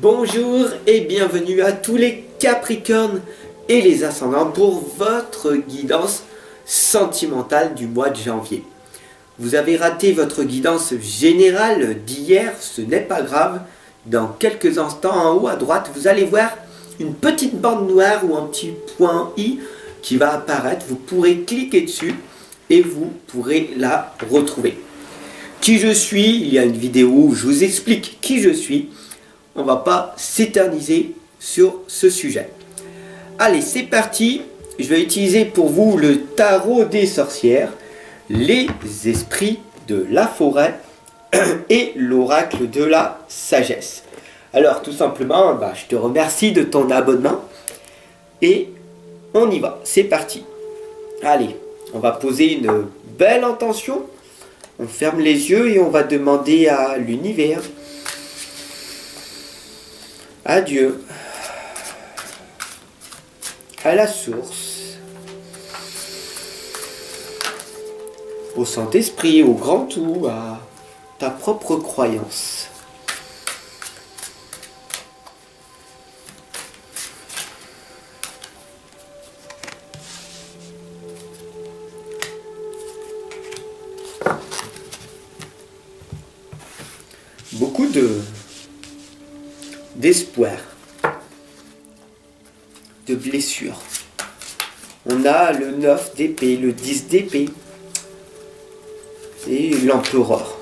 Bonjour et bienvenue à tous les Capricornes et les ascendants pour votre guidance sentimentale du mois de janvier. Vous avez raté votre guidance générale d'hier, ce n'est pas grave. Dans quelques instants, en haut à droite, vous allez voir une petite bande noire ou un petit point I qui va apparaître. Vous pourrez cliquer dessus et vous pourrez la retrouver. Qui je suis, il y a une vidéo où je vous explique qui je suis. On ne va pas s'éterniser sur ce sujet. Allez, c'est parti. Je vais utiliser pour vous le tarot des sorcières, les esprits de la forêt et l'oracle de la sagesse. Alors, tout simplement, je te remercie de ton abonnement et on y va. C'est parti. Allez, on va poser une belle intention. On ferme les yeux et on va demander à l'univers, à Dieu, à la source, au Saint-Esprit, au grand tout, à ta propre croyance. Beaucoup d'espoir, de blessures. On a le 9 d'épée, le 10 d'épée et l'empereur.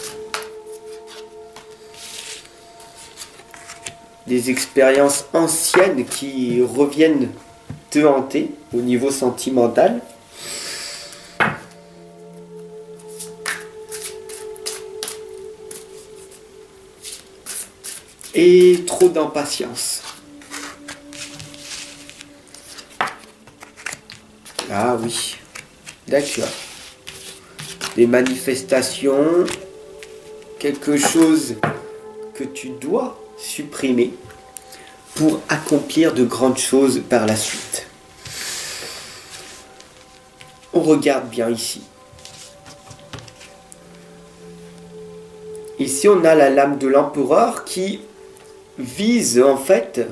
Des expériences anciennes qui reviennent te hanter au niveau sentimental. Et trop d'impatience. Ah oui, d'accord. Des manifestations, quelque chose que tu dois supprimer pour accomplir de grandes choses par la suite. On regarde bien ici. Ici, on a la lame de l'empereur qui vise en fait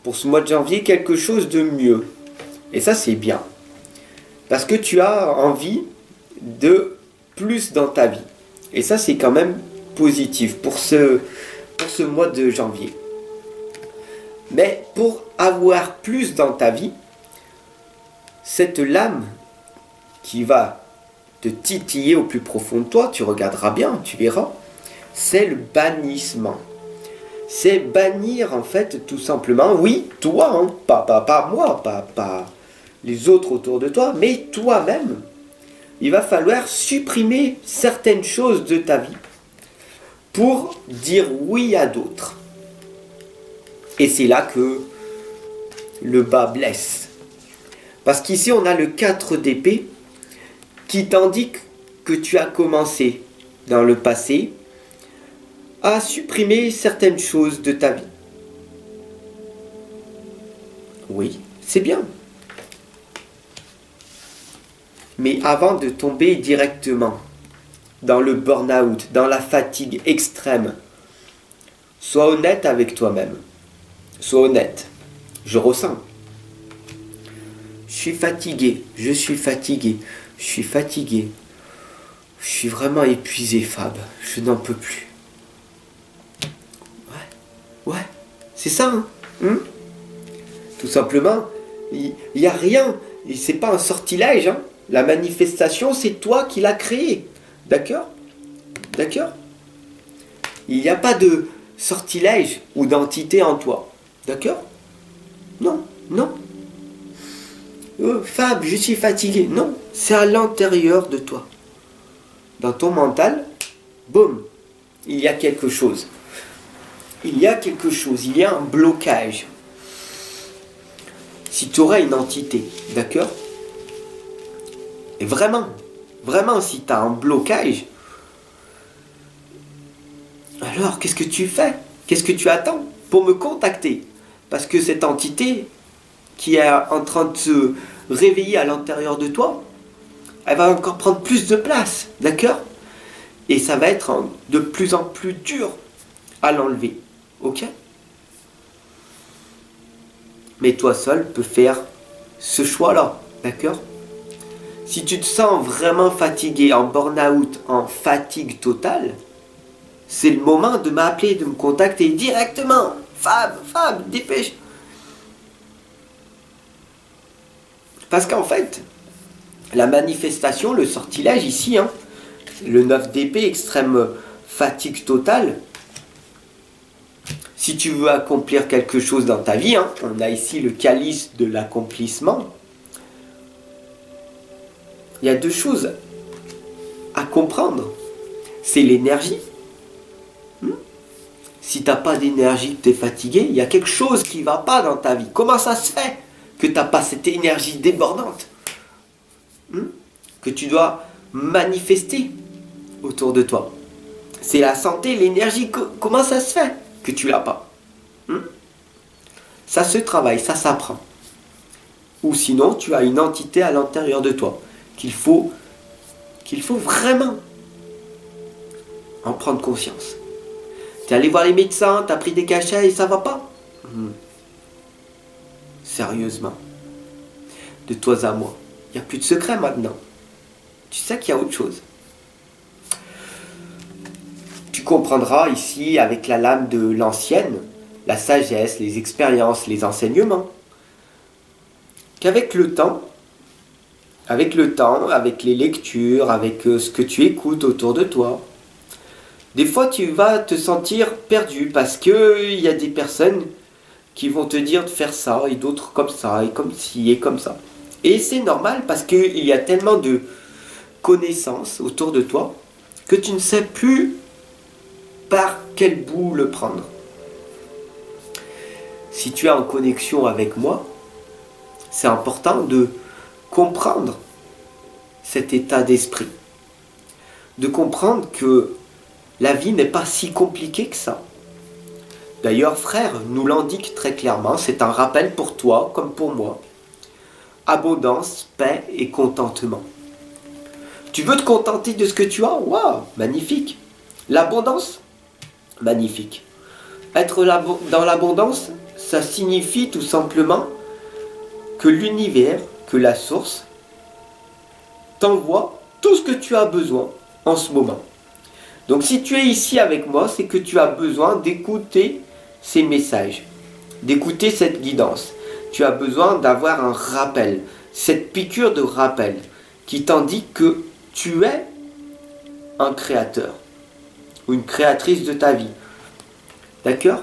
pour ce mois de janvier quelque chose de mieux. Et ça c'est bien. Parce que tu as envie de plus dans ta vie. Et ça c'est quand même positif pour ce mois de janvier. Mais pour avoir plus dans ta vie, cette lame qui va te titiller au plus profond de toi, tu regarderas bien, tu verras, c'est le bannissement. C'est bannir en fait tout simplement, oui, toi, hein, pas moi, pas les autres autour de toi, mais toi-même. Il va falloir supprimer certaines choses de ta vie pour dire oui à d'autres. Et c'est là que le bas blesse. Parce qu'ici on a le 4 d'épée qui t'indique que tu as commencé dans le passé à supprimer certaines choses de ta vie. Oui, c'est bien. Mais avant de tomber directement dans le burn-out, dans la fatigue extrême, sois honnête avec toi-même. Sois honnête. Je ressens. Je suis fatigué, je suis fatigué, je suis fatigué. Je suis vraiment épuisé, Fab. Je n'en peux plus. Ouais, c'est ça, hein, Tout simplement, il n'y a rien, et c'est pas un sortilège, hein. La manifestation, c'est toi qui l'as créée, d'accord? D'accord? Il n'y a pas de sortilège ou d'entité en toi, d'accord? Non, non. Fab, je suis fatigué. Non, c'est à l'intérieur de toi. Dans ton mental, boum, il y a quelque chose. Il y a quelque chose, il y a un blocage. Si tu aurais une entité, d'accord? Et vraiment, si tu as un blocage, alors qu'est-ce que tu fais? Qu'est-ce que tu attends pour me contacter? Parce que cette entité qui est en train de se réveiller à l'intérieur de toi, elle va encore prendre plus de place, d'accord? Et ça va être de plus en plus dur à l'enlever. Ok? Mais toi seul peux faire ce choix-là, d'accord? Si tu te sens vraiment fatigué, en burn-out, en fatigue totale, c'est le moment de m'appeler, de me contacter directement. Fab, dépêche. Parce qu'en fait, la manifestation, le sortilège ici, hein, le 9 d'épée, extrême fatigue totale. Si tu veux accomplir quelque chose dans ta vie, hein, on a ici le calice de l'accomplissement. Il y a deux choses à comprendre. C'est l'énergie. Si tu n'as pas d'énergie, que tu es fatigué, il y a quelque chose qui ne va pas dans ta vie. Comment ça se fait que tu n'as pas cette énergie débordante que tu dois manifester autour de toi? C'est la santé, l'énergie. Comment ça se fait que tu l'as pas? Ça se travaille, ça s'apprend. Ou sinon, tu as une entité à l'intérieur de toi qu'il faut vraiment en prendre conscience. Tu es allé voir les médecins, tu as pris des cachets et ça va pas? Sérieusement. De toi à moi. Il n'y a plus de secret maintenant. Tu sais qu'il y a autre chose. Tu comprendras ici, avec la lame de l'ancienne, la sagesse, les expériences, les enseignements, qu'avec le temps, avec les lectures, avec ce que tu écoutes autour de toi, des fois tu vas te sentir perdu parce qu'il y a des personnes qui vont te dire de faire ça et d'autres comme ça et comme ci et comme ça. Et c'est normal parce qu'il y a tellement de connaissances autour de toi que tu ne sais plus par quel bout le prendre. Si tu es en connexion avec moi, c'est important de comprendre cet état d'esprit. De comprendre que la vie n'est pas si compliquée que ça. D'ailleurs, frère nous l'indique très clairement, c'est un rappel pour toi comme pour moi. Abondance, paix et contentement. Tu veux te contenter de ce que tu as? Waouh, magnifique. L'abondance? Magnifique. Être dans l'abondance, ça signifie tout simplement que l'univers, que la source, t'envoie tout ce que tu as besoin en ce moment. Donc si tu es ici avec moi, c'est que tu as besoin d'écouter ces messages, d'écouter cette guidance. Tu as besoin d'avoir un rappel, cette piqûre de rappel qui t'indique que tu es un créateur ou une créatrice de ta vie. D'accord?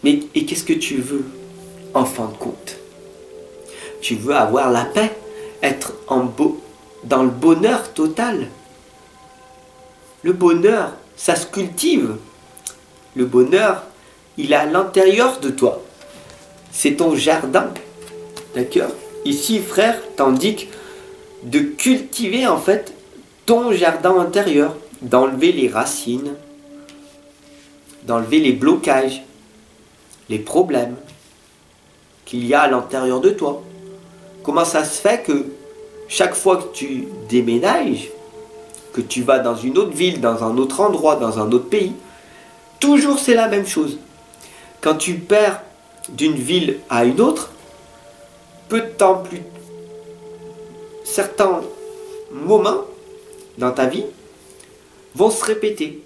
Mais et qu'est-ce que tu veux en fin de compte? Tu veux avoir la paix, être dans le bonheur total. Le bonheur, ça se cultive. Le bonheur, il est à l'intérieur de toi. C'est ton jardin. D'accord? Ici, frère, t'indique de cultiver en fait ton jardin intérieur, d'enlever les racines, d'enlever les blocages, les problèmes qu'il y a à l'intérieur de toi. Comment ça se fait que chaque fois que tu déménages, que tu vas dans une autre ville, dans un autre endroit, dans un autre pays, toujours c'est la même chose. Quand tu perds d'une ville à une autre, peu de temps plus, certains moments dans ta vie vont se répéter.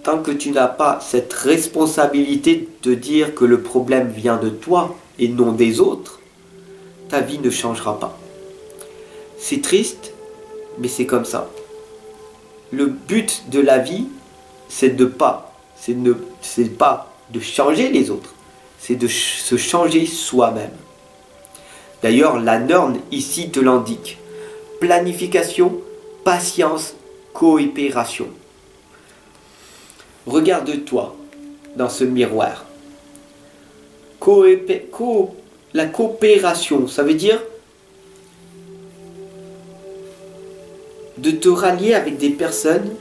Tant que tu n'as pas cette responsabilité de dire que le problème vient de toi et non des autres, ta vie ne changera pas. C'est triste, mais c'est comme ça. Le but de la vie, c'est pas de changer les autres, c'est de se changer soi-même. D'ailleurs, la norme ici te l'indique. Planification, patience, coopération. Regarde-toi dans ce miroir. La coopération, ça veut dire de te rallier avec des personnes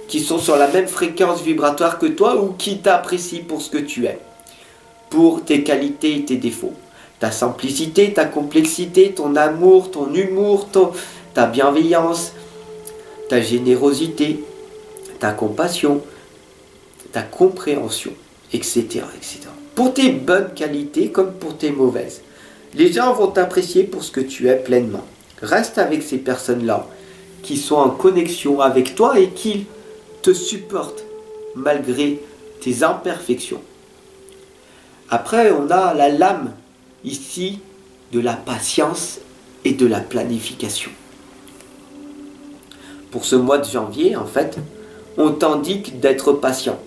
qui sont sur la même fréquence vibratoire que toi ou qui t'apprécient pour ce que tu es, pour tes qualités et tes défauts. Ta simplicité, ta complexité, ton amour, ton humour, ta bienveillance, ta générosité, ta compassion, ta compréhension, etc., etc. pour tes bonnes qualités comme pour tes mauvaises. Les gens vont t'apprécier pour ce que tu es pleinement. Reste avec ces personnes-là qui sont en connexion avec toi et qui te supportent malgré tes imperfections. Après, on a la lame ici de la patience et de la planification. Pour ce mois de janvier, en fait, on t'indique d'être patient.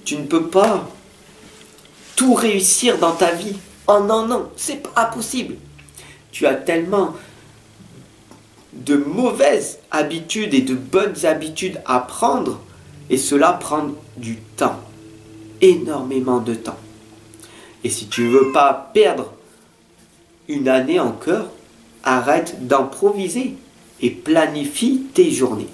Tu ne peux pas tout réussir dans ta vie en un an. C'est pas possible. Tu as tellement de mauvaises habitudes et de bonnes habitudes à prendre, et cela prend du temps. Énormément de temps. Et si tu ne veux pas perdre une année encore, arrête d'improviser et planifie tes journées.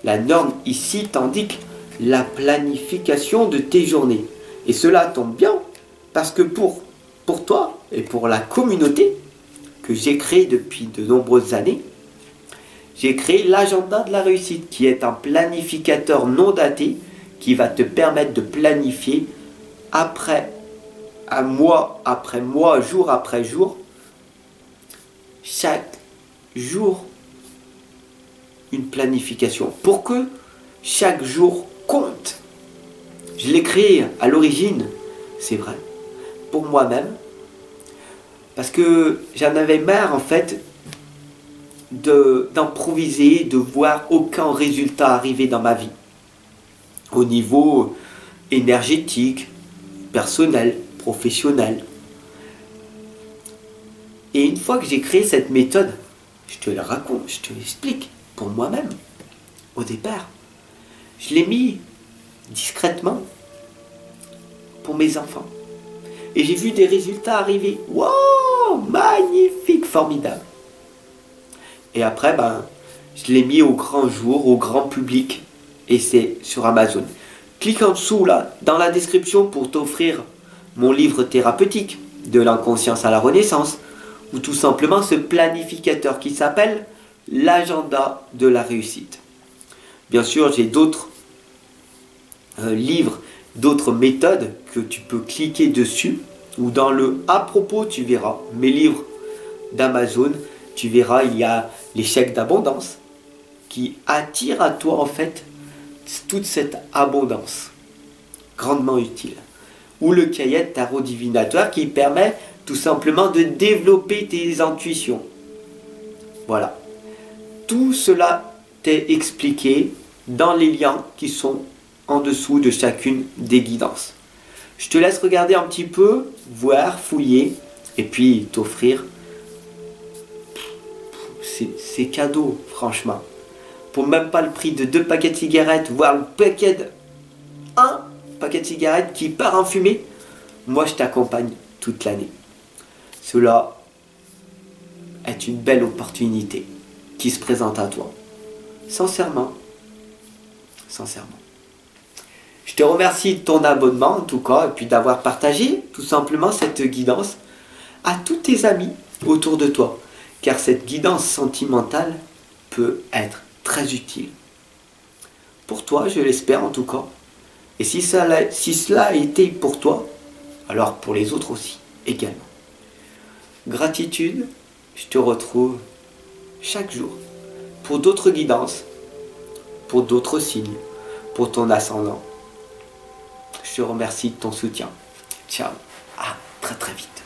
La norme ici t'indique la planification de tes journées. Et cela tombe bien parce que pour toi et pour la communauté que j'ai créée depuis de nombreuses années, j'ai créé l'agenda de la réussite qui est un planificateur non daté qui va te permettre de planifier mois après mois, jour après jour, chaque jour une planification pour que chaque jour compte. Je l'ai créé à l'origine, c'est vrai, pour moi-même, parce que j'en avais marre en fait d'improviser, de voir aucun résultat arriver dans ma vie, au niveau énergétique, personnel, professionnel. Et une fois que j'ai créé cette méthode, je te la raconte, je te l'explique pour moi-même. Au départ, je l'ai mis discrètement pour mes enfants. Et j'ai vu des résultats arriver. Wow, magnifique, formidable. Et après, je l'ai mis au grand jour, au grand public. Et c'est sur Amazon. Clique en dessous, là, dans la description pour t'offrir mon livre thérapeutique, de l'inconscience à la renaissance, ou tout simplement ce planificateur qui s'appelle l'agenda de la réussite. Bien sûr, j'ai d'autres livres, d'autres méthodes que tu peux cliquer dessus, ou dans le à propos, tu verras mes livres d'Amazon, tu verras, il y a les chèques d'abondance qui attirent à toi en fait toute cette abondance, grandement utile. Ou le cahier de tarot divinatoire qui permet tout simplement de développer tes intuitions. Voilà. Tout cela t'est expliqué dans les liens qui sont en dessous de chacune des guidances. Je te laisse regarder un petit peu, voir, fouiller, et puis t'offrir ces cadeaux, franchement. Pour même pas le prix de 2 paquets de cigarettes, voire un paquet de cigarettes qui part en fumée, moi je t'accompagne toute l'année. Cela est une belle opportunité qui se présente à toi. Sincèrement. Sincèrement. Je te remercie de ton abonnement en tout cas, et puis d'avoir partagé tout simplement cette guidance à tous tes amis autour de toi. Car cette guidance sentimentale peut être très utile. Pour toi, je l'espère en tout cas. Et si cela a été pour toi, alors pour les autres aussi, également. Gratitude, je te retrouve chaque jour pour d'autres guidances, pour d'autres signes, pour ton ascendant. Je te remercie de ton soutien. Ciao, à très très vite.